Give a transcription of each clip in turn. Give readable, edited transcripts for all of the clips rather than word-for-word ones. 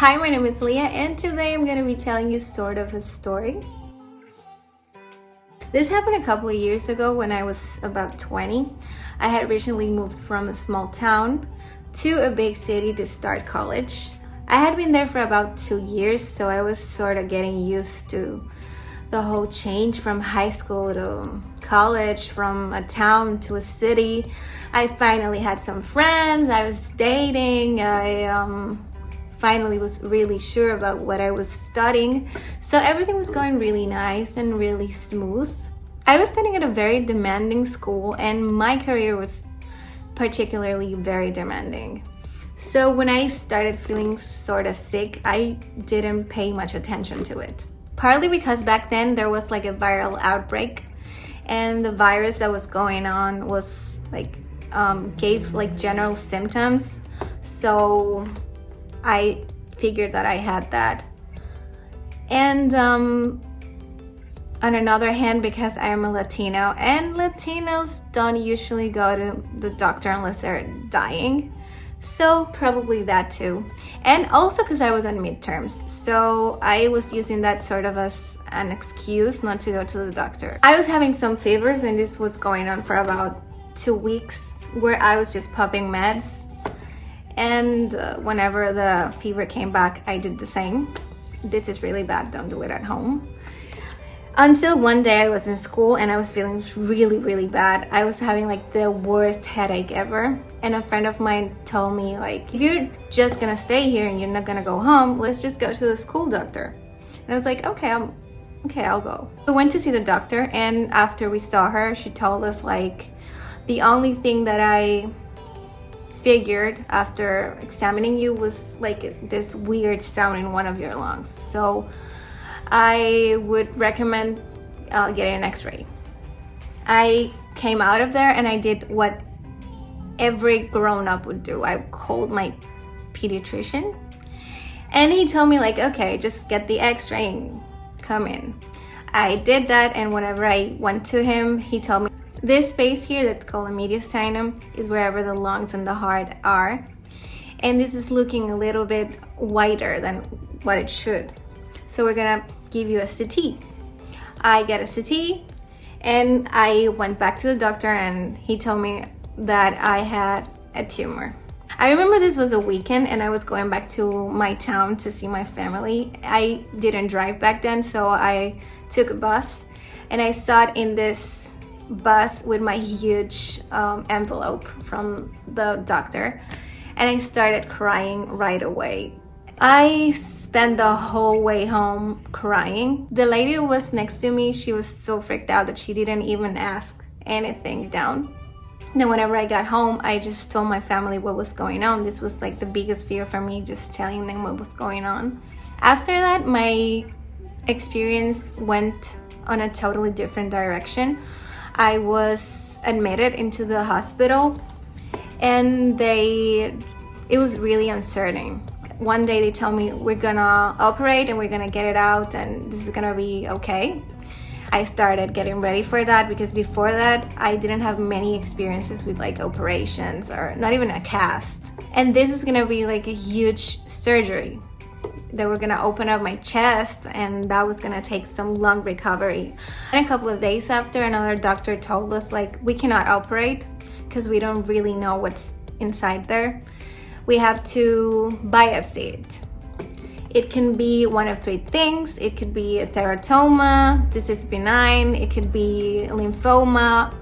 Hi, my name is Leah, and today I'm going to be telling you sort of a story. This happened a couple of years ago when I was about 20. I had recently moved from a small town to a big city to start college. I had been there for about 2 years, so I was sort of getting used to the whole change from high school to college, from a town to a city. I finally had some friends, I was dating, I finally was really sure about what I was studying. So everything was going really nice and really smooth. I was studying at a very demanding school, and my career was particularly very demanding. So when I started feeling sort of sick, I didn't pay much attention to it. Partly because back then there was like a viral outbreak, and the virus that was going on was gave like general symptoms. So I figured that I had that. And on another hand, because I am a Latino, and Latinos don't usually go to the doctor unless they're dying, so probably that too. And also because I was on midterms, so I was using that sort of as an excuse not to go to the doctor. I was having some fevers, and this was going on for about 2 weeks, where I was just popping meds. And whenever the fever came back, I did the same. This is really bad, don't do it at home. Until one day I was in school and I was feeling really, really bad. I was having like the worst headache ever. And a friend of mine told me, like, if you're just gonna stay here and you're not gonna go home, let's just go to the school doctor. And I was like, okay, I'll go. We went to see the doctor, and after we saw her, she told us like, the only thing that I figured after examining you was like this weird sound in one of your lungs. So I would recommend getting an x-ray. I came out of there and I did what every grown-up would do. I called my pediatrician, and he told me like, okay, just get the x-ray and come in. I did that, and whenever I went to him, he told me this space here that's called a mediastinum is wherever the lungs and the heart are, and this is looking a little bit whiter than what it should. So we're gonna give you a CT. I get a CT, and I went back to the doctor, and he told me that I had a tumor. I remember this was a weekend, and I was going back to my town to see my family. I didn't drive back then, so I took a bus, and I sat in this bus with my huge envelope from the doctor, and I started crying right away. I spent the whole way home crying. The lady who was next to me, she was so freaked out that she didn't even ask anything down. Then whenever I got home, I just told my family what was going on. This was like the biggest fear for me, just telling them what was going on. After that, my experience went on a totally different direction. I was admitted into the hospital, and it was really uncertain. One day they told me, we're gonna operate and we're gonna get it out and this is gonna be okay. I started getting ready for that, because before that I didn't have many experiences with like operations or not even a cast. And this was gonna be like a huge surgery. They were gonna open up my chest, and that was gonna take some long recovery. And a couple of days after, another doctor told us like, we cannot operate because we don't really know what's inside there. We have to biopsy it. It can be one of 3 things. It could be a teratoma, this is benign, it could be lymphoma.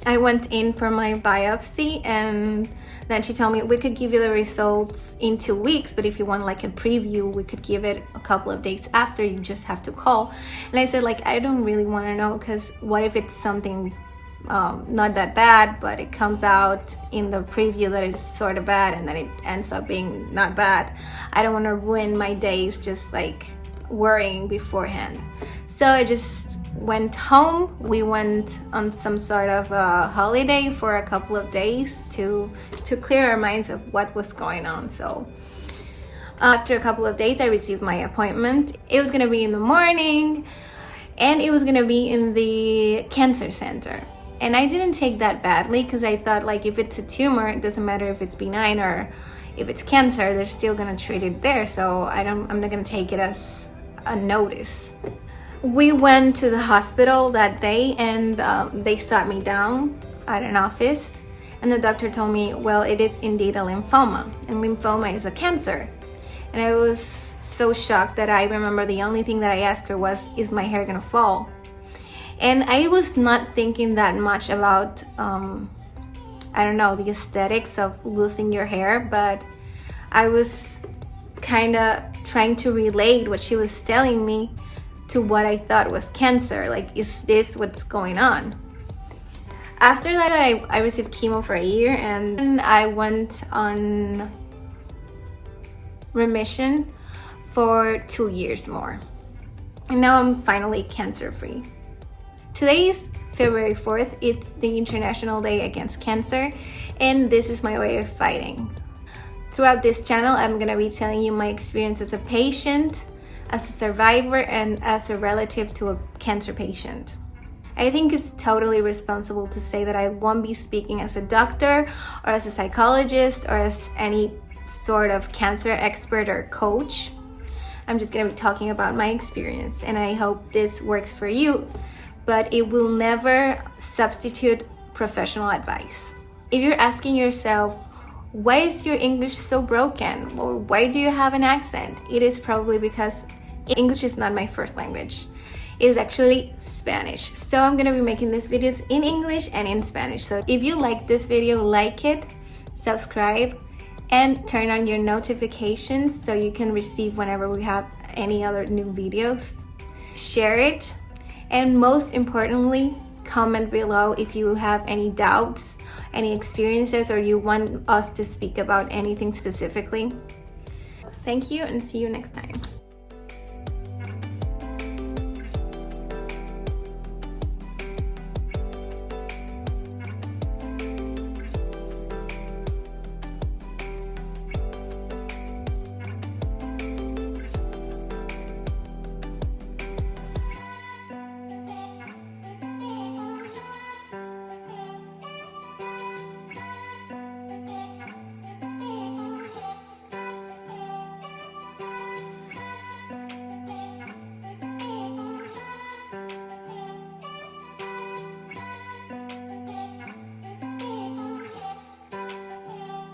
I went in for my biopsy, and then she told me we could give you the results in 2 weeks, but if you want like a preview, we could give it a couple of days after, you just have to call. And I said like, I don't really want to know, because what if it's something not that bad, but it comes out in the preview that it's sort of bad, and then it ends up being not bad. I don't want to ruin my days just like worrying beforehand. So I just went home. We went on some sort of a holiday for a couple of days to clear our minds of what was going on. So after a couple of days, I received my appointment. It was gonna be in the morning, and it was gonna be in the cancer center. And I didn't take that badly, because I thought like, if it's a tumor, it doesn't matter if it's benign or if it's cancer, they're still gonna treat it there. So I'm not gonna take it as a notice. We went to the hospital that day, and they sat me down at an office, and the doctor told me, well, it is indeed a lymphoma, and lymphoma is a cancer. And I was so shocked that I remember the only thing that I asked her was, is my hair gonna fall? And I was not thinking that much about I don't know, the aesthetics of losing your hair, but I was kind of trying to relate what she was telling me to what I thought was cancer. Like, is this what's going on? After that, I received chemo for a year, and I went on remission for 2 years more. And now I'm finally cancer-free. Today is February 4th. It's the International Day Against Cancer, and this is my way of fighting. Throughout this channel, I'm gonna be telling you my experience as a patient, as a survivor, and as a relative to a cancer patient. I think it's totally responsible to say that I won't be speaking as a doctor or as a psychologist or as any sort of cancer expert or coach. I'm just gonna be talking about my experience, and I hope this works for you, but it will never substitute professional advice. If you're asking yourself, why is your English so broken? Or why do you have an accent? It is probably because English is not my first language. It is actually Spanish. So I'm gonna be making these videos in English and in Spanish. So if you like this video, like it, subscribe, and turn on your notifications so you can receive whenever we have any other new videos. Share it, and most importantly, comment below if you have any doubts, any experiences, or you want us to speak about anything specifically. Thank you, and see you next time.